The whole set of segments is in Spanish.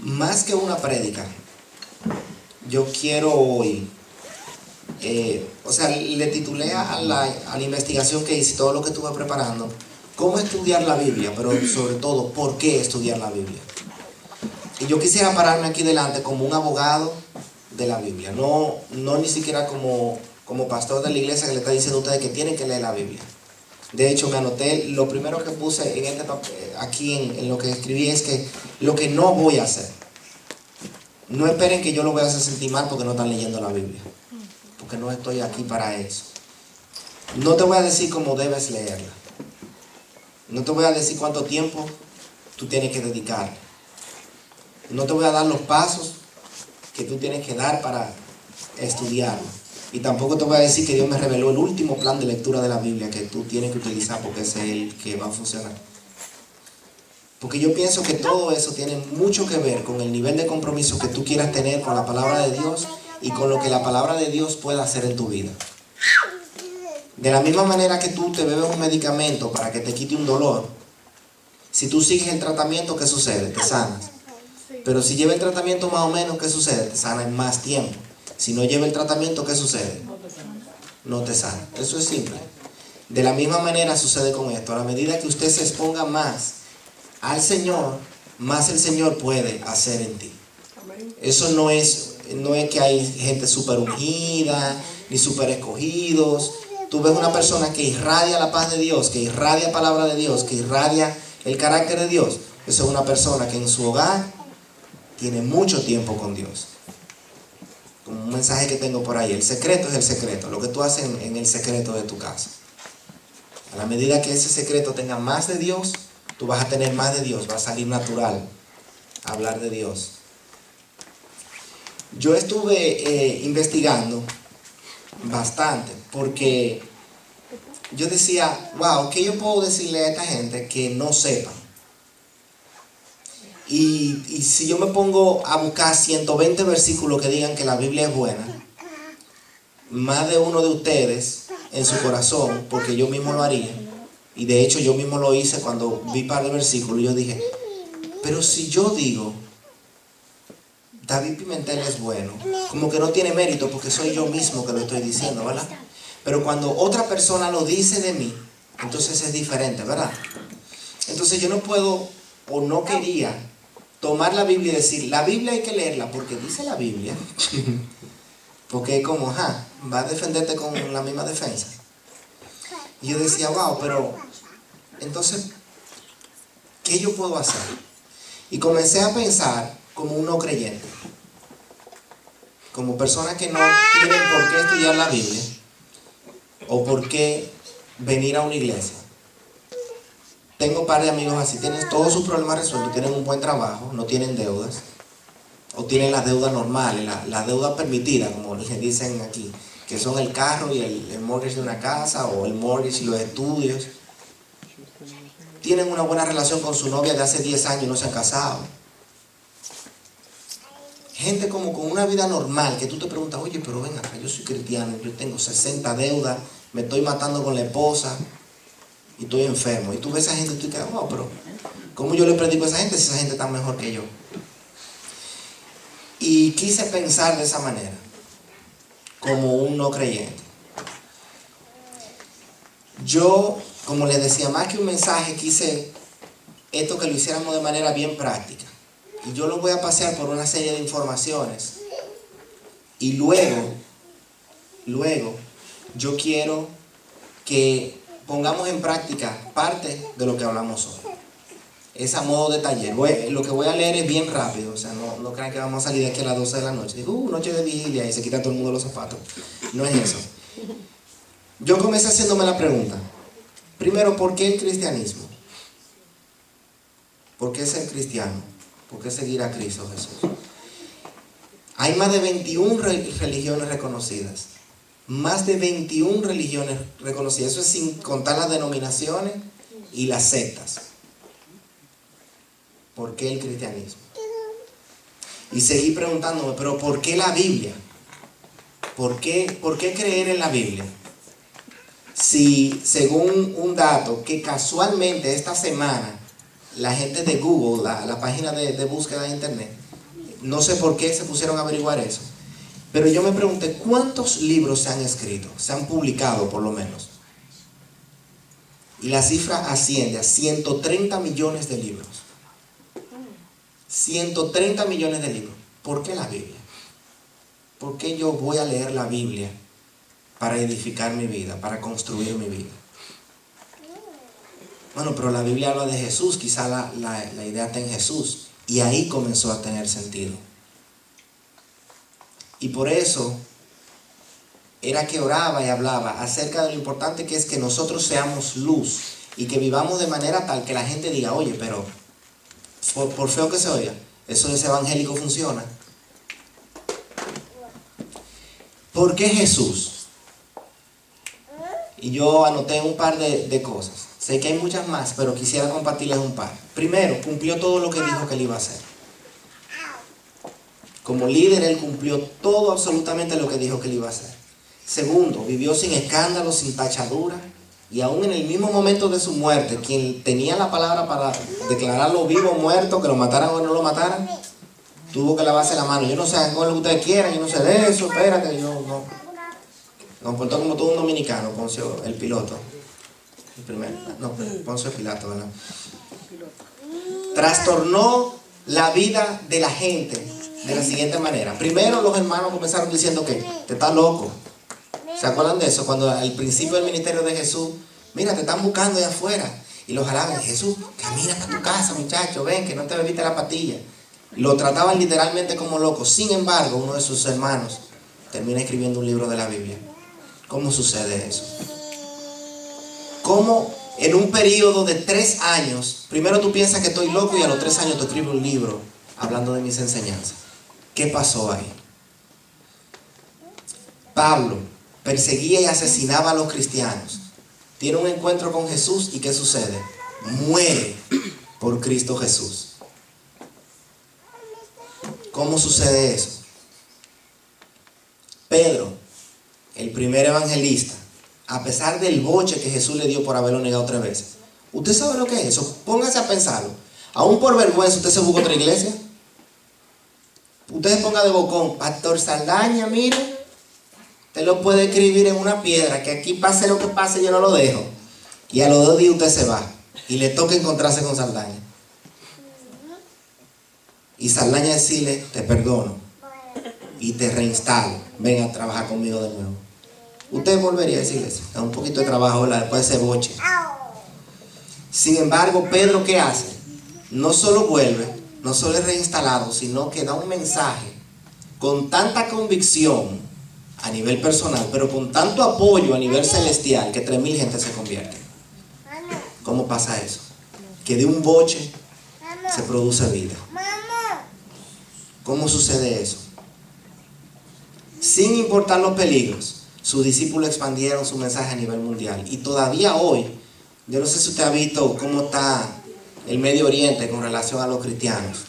Más que una prédica, yo quiero hoy, le titulé a la investigación que hice, todo lo que estuve preparando, cómo estudiar la Biblia, pero sobre todo, por qué estudiar la Biblia. Y yo quisiera pararme aquí delante como un abogado de la Biblia, no ni siquiera como pastor de la iglesia que le está diciendo a ustedes que tienen que leer la Biblia. De hecho, me anoté, lo primero que puse en aquí en lo que escribí es que lo que no voy a hacer. No esperen que yo lo voy a hacer sentir mal porque no están leyendo la Biblia, porque no estoy aquí para eso. No te voy a decir cómo debes leerla. No te voy a decir cuánto tiempo tú tienes que dedicarle. No te voy a dar los pasos que tú tienes que dar para estudiarlo. Y tampoco te voy a decir que Dios me reveló el último plan de lectura de la Biblia que tú tienes que utilizar porque ese es el que va a funcionar. Porque yo pienso que todo eso tiene mucho que ver con el nivel de compromiso que tú quieras tener con la palabra de Dios y con lo que la palabra de Dios pueda hacer en tu vida. De la misma manera que tú te bebes un medicamento para que te quite un dolor, si tú sigues el tratamiento, ¿qué sucede? Te sanas. Pero si lleva el tratamiento más o menos, ¿qué sucede? Te sana en más tiempo. Si no lleva el tratamiento, ¿qué sucede? No te sana. Eso es simple. De la misma manera sucede con esto. A la medida que usted se exponga más al Señor, más el Señor puede hacer en ti. Eso no es que hay gente súper ungida, ni súper escogidos. Tú ves una persona que irradia la paz de Dios, que irradia palabra de Dios, que irradia el carácter de Dios. Esa es una persona que en su hogar tiene mucho tiempo con Dios. Como un mensaje que tengo por ahí, el secreto es el secreto, lo que tú haces en el secreto de tu casa. A la medida que ese secreto tenga más de Dios, tú vas a tener más de Dios, va a salir natural hablar de Dios. Yo estuve investigando bastante porque yo decía, wow, ¿qué yo puedo decirle a esta gente que no sepan? Y si yo me pongo a buscar 120 versículos que digan que la Biblia es buena, más de uno de ustedes en su corazón, porque yo mismo lo haría, y de hecho yo mismo lo hice cuando vi un par de versículos, yo dije, pero si yo digo, David Pimentel es bueno, como que no tiene mérito porque soy yo mismo que lo estoy diciendo, ¿verdad? Pero cuando otra persona lo dice de mí, entonces es diferente, ¿verdad? Entonces yo no puedo o no quería tomar la Biblia y decir, la Biblia hay que leerla porque dice la Biblia, porque es como, va a defenderte con la misma defensa. Y yo decía, wow, pero entonces, ¿qué yo puedo hacer? Y comencé a pensar como un no creyente, como personas que no tienen por qué estudiar la Biblia o por qué venir a una iglesia. Tengo un par de amigos así, tienen todos sus problemas resueltos, tienen un buen trabajo, no tienen deudas, o tienen las deudas normales, las deudas permitidas, como les dicen aquí, que son el carro y el mortgage de una casa, o el mortgage y los estudios. Tienen una buena relación con su novia de hace 10 años y no se han casado. Gente como con una vida normal, que tú te preguntas, oye, pero ven acá, yo soy cristiano, yo tengo 60 deudas, me estoy matando con la esposa, y estoy enfermo. Y tú ves a esa gente y tú dices, wow, pero ¿cómo yo le predico a esa gente si esa gente está mejor que yo? Y quise pensar de esa manera, como un no creyente. Yo, como les decía, más que un mensaje, quise esto que lo hiciéramos de manera bien práctica. Y yo lo voy a pasear por una serie de informaciones. Y luego, yo quiero que pongamos en práctica parte de lo que hablamos hoy. Es a modo de taller. Lo que voy a leer es bien rápido. O sea, no crean que vamos a salir de aquí a las 12 de la noche. Digo, noche de vigilia y se quita todo el mundo los zapatos. No es eso. Yo comencé haciéndome la pregunta. Primero, ¿por qué el cristianismo? ¿Por qué ser cristiano? ¿Por qué seguir a Cristo Jesús? Hay más de 21 religiones reconocidas. Más de 21 religiones reconocidas. Eso es sin contar las denominaciones y las sectas. ¿Por qué el cristianismo? Y seguí preguntándome, ¿pero por qué la Biblia? ¿Por qué creer en la Biblia? Si, según un dato que casualmente esta semana la gente de Google, la página de búsqueda de internet, no sé por qué se pusieron a averiguar eso. Pero yo me pregunté, ¿cuántos libros se han escrito? Se han publicado por lo menos. Y la cifra asciende a 130 millones de libros. 130 millones de libros. ¿Por qué la Biblia? ¿Por qué yo voy a leer la Biblia para edificar mi vida, para construir mi vida? Bueno, pero la Biblia habla de Jesús, quizá la idea está en Jesús. Y ahí comenzó a tener sentido. Y por eso era que oraba y hablaba acerca de lo importante que es que nosotros seamos luz y que vivamos de manera tal que la gente diga, oye, pero por feo que se oiga, eso de ese evangélico funciona. ¿Por qué Jesús? Y yo anoté un par de cosas. Sé que hay muchas más, pero quisiera compartirles un par. Primero, cumplió todo lo que dijo que él iba a hacer. Como líder, él cumplió todo absolutamente lo que dijo que él iba a hacer. Segundo, vivió sin escándalo, sin tachadura. Y aún en el mismo momento de su muerte, quien tenía la palabra para declararlo vivo o muerto, que lo mataran o no lo mataran, tuvo que lavarse la mano. Yo no sé, hagan lo que ustedes quieran, yo no sé de eso, espérate, yo no. Nos portó como todo un dominicano, Poncio, el piloto. El primer, no, Poncio Pilato, ¿verdad? Trastornó la vida de la gente de la siguiente manera. Primero, los hermanos comenzaron diciendo que te estás loco. ¿Se acuerdan de eso? Cuando al principio del ministerio de Jesús, mira, te están buscando allá afuera. Y los jalaban, Jesús, camina para tu casa, muchacho, ven, que no te bebiste la pastilla. Lo trataban literalmente como loco. Sin embargo, uno de sus hermanos termina escribiendo un libro de la Biblia. ¿Cómo sucede eso? ¿Cómo en un periodo de 3 años, primero tú piensas que estoy loco y a los 3 años te escribo un libro hablando de mis enseñanzas? ¿Qué pasó ahí? Pablo perseguía y asesinaba a los cristianos. Tiene un encuentro con Jesús y ¿qué sucede? Muere por Cristo Jesús. ¿Cómo sucede eso? Pedro, el primer evangelista, a pesar del boche que Jesús le dio por haberlo negado 3 veces. ¿Usted sabe lo que es eso? Póngase a pensarlo. Aún por vergüenza, ¿usted se busca otra iglesia? Usted se ponga de bocón, Pastor Saldaña, mire, usted lo puede escribir en una piedra, que aquí pase lo que pase, yo no lo dejo. Y a los 2 días usted se va. Y le toca encontrarse con Saldaña. Y Saldaña decirle, te perdono. Y te reinstalo. Ven a trabajar conmigo de nuevo. Usted volvería a decirle eso. Da un poquito de trabajo después de ese boche. Sin embargo, Pedro, ¿qué hace? No solo vuelve, no solo es reinstalado, sino que da un mensaje con tanta convicción a nivel personal, pero con tanto apoyo a nivel celestial, que 3,000 gente se convierte. ¿Cómo pasa eso? Que de un boche se produce vida. ¿Cómo sucede eso? Sin importar los peligros, sus discípulos expandieron su mensaje a nivel mundial. Y todavía hoy, yo no sé si usted ha visto cómo está el Medio Oriente con relación a los cristianos.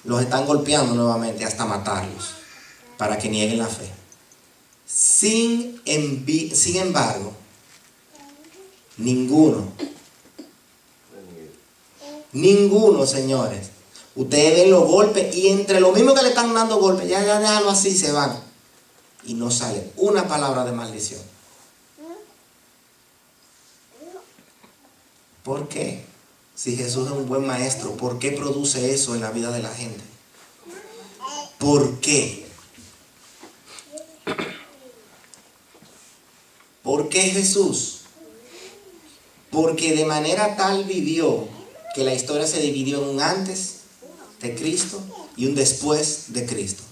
Los están golpeando nuevamente hasta matarlos para que nieguen la fe. Sin embargo, ninguno, señores. Ustedes ven los golpes y entre lo mismo que le están dando golpes, ya déjalo así, se van. Y no sale una palabra de maldición. ¿Por qué? Si Jesús es un buen maestro, ¿por qué produce eso en la vida de la gente? ¿Por qué? ¿Por qué Jesús? Porque de manera tal vivió que la historia se dividió en un antes de Cristo y un después de Cristo.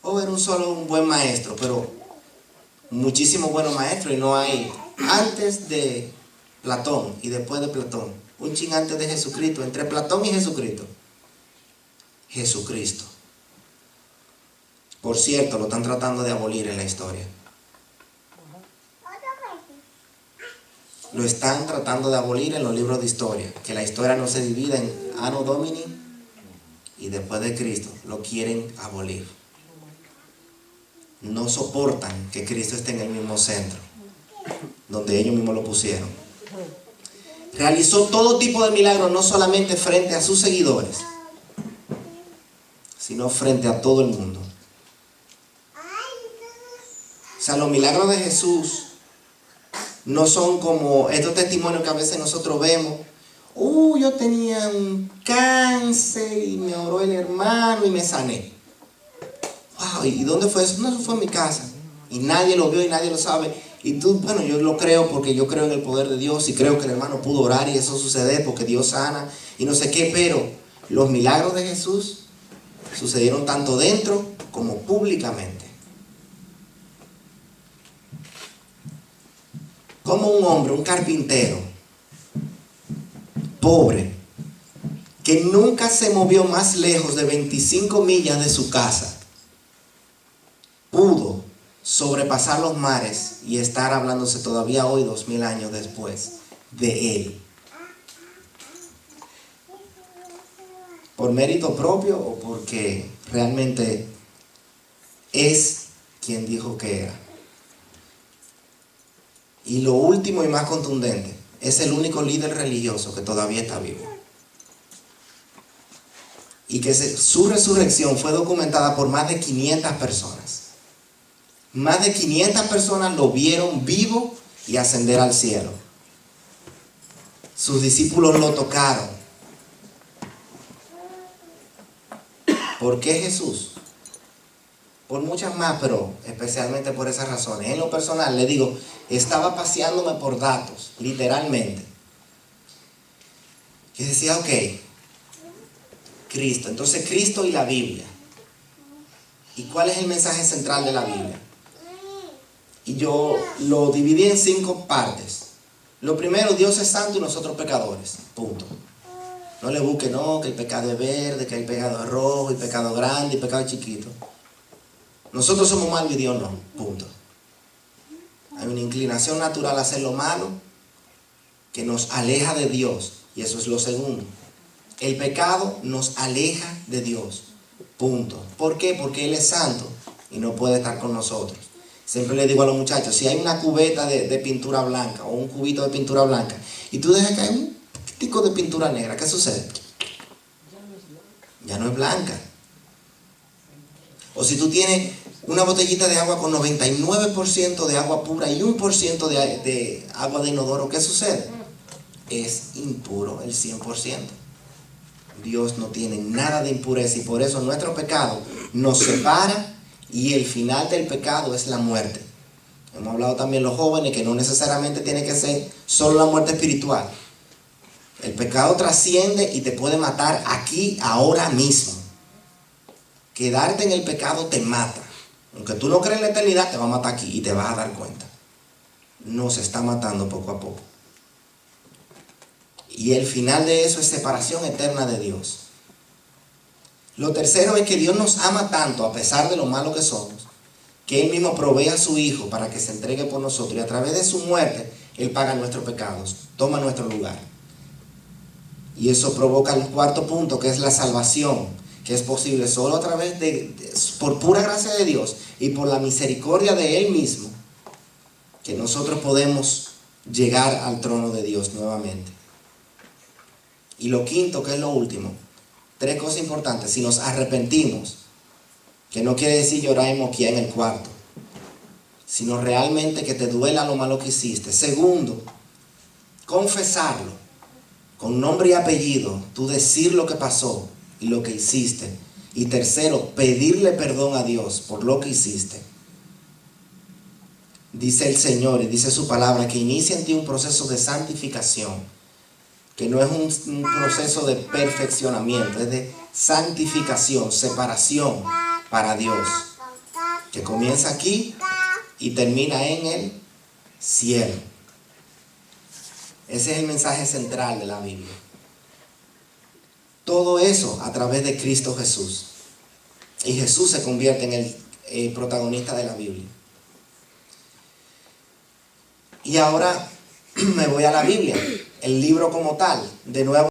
Era un buen maestro, pero muchísimos buenos maestros y no hay antes de Platón y después de Platón. Un chin antes de Jesucristo, entre Platón y Jesucristo. Jesucristo. Por cierto, lo están tratando de abolir en la historia. Lo están tratando de abolir en los libros de historia. Que la historia no se divida en Anno Domini y después de Cristo. Lo quieren abolir. No soportan que Cristo esté en el mismo centro, donde ellos mismos lo pusieron. Realizó todo tipo de milagros, no solamente frente a sus seguidores, sino frente a todo el mundo. O sea, los milagros de Jesús no son como estos testimonios que a veces nosotros vemos. Yo tenía un cáncer y me oró el hermano y me sané. Wow, ¿y dónde fue eso? No, eso fue en mi casa. Y nadie lo vio y nadie lo sabe. Y tú, bueno, yo lo creo porque yo creo en el poder de Dios y creo que el hermano pudo orar y eso sucede porque Dios sana y no sé qué. Pero los milagros de Jesús sucedieron tanto dentro como públicamente. Como un hombre, un carpintero, pobre, que nunca se movió más lejos de 25 millas de su casa, pudo sobrepasar los mares y estar hablándose todavía hoy, 2000 años después, de él. ¿Por mérito propio o porque realmente es quien dijo que era? Y lo último y más contundente, es el único líder religioso que todavía está vivo. Y que su resurrección fue documentada por más de 500 personas. Más de 500 personas lo vieron vivo y ascender al cielo. Sus discípulos lo tocaron. ¿Por qué Jesús? Por muchas más, pero especialmente por esas razones. En lo personal, le digo, estaba paseándome por datos, literalmente. Y decía, ok, Cristo. Entonces, Cristo y la Biblia. ¿Y cuál es el mensaje central de la Biblia? Y yo lo dividí en 5 partes. Lo primero, Dios es santo y nosotros pecadores. Punto. No le busque, no, que el pecado es verde, que el pecado es rojo, el pecado grande, el pecado es chiquito. Nosotros somos malos y Dios no. Punto. Hay una inclinación natural a hacer lo malo que nos aleja de Dios. Y eso es lo segundo. El pecado nos aleja de Dios. Punto. ¿Por qué? Porque Él es santo y no puede estar con nosotros. Siempre le digo a los muchachos, si hay una cubeta de pintura blanca o un cubito de pintura blanca y tú dejas caer un poquitico de pintura negra, ¿qué sucede? Ya no es blanca. O si tú tienes una botellita de agua con 99% de agua pura y 1% de agua de inodoro, ¿qué sucede? Es impuro el 100%. Dios no tiene nada de impureza y por eso nuestro pecado nos separa y el final del pecado es la muerte. Hemos hablado también los jóvenes que no necesariamente tiene que ser solo la muerte espiritual. El pecado trasciende y te puede matar aquí, ahora mismo. Quedarte en el pecado te mata. Aunque tú no crees en la eternidad, te va a matar aquí y te vas a dar cuenta. Nos está matando poco a poco. Y el final de eso es separación eterna de Dios. Lo tercero es que Dios nos ama tanto, a pesar de lo malo que somos, que Él mismo provee a su Hijo para que se entregue por nosotros. Y a través de su muerte, Él paga nuestros pecados, toma nuestro lugar. Y eso provoca el cuarto punto, que es la salvación, que es posible solo a través por pura gracia de Dios y por la misericordia de Él mismo, que nosotros podemos llegar al trono de Dios nuevamente. Y lo quinto, que es lo último, 3 cosas importantes. Si nos arrepentimos, que no quiere decir llorar y moquear en el cuarto, sino realmente que te duela lo malo que hiciste. Segundo, confesarlo, con nombre y apellido, tú decir lo que pasó y lo que hiciste. Y tercero, pedirle perdón a Dios por lo que hiciste. Dice el Señor y dice su palabra que inicia en ti un proceso de santificación, que no es un proceso de perfeccionamiento, es de santificación, separación para Dios, que comienza aquí y termina en el cielo. Ese es el mensaje central de la Biblia. Todo eso a través de Cristo Jesús. Y Jesús se convierte en el protagonista de la Biblia. Y ahora me voy a la Biblia, el libro como tal. De nuevo.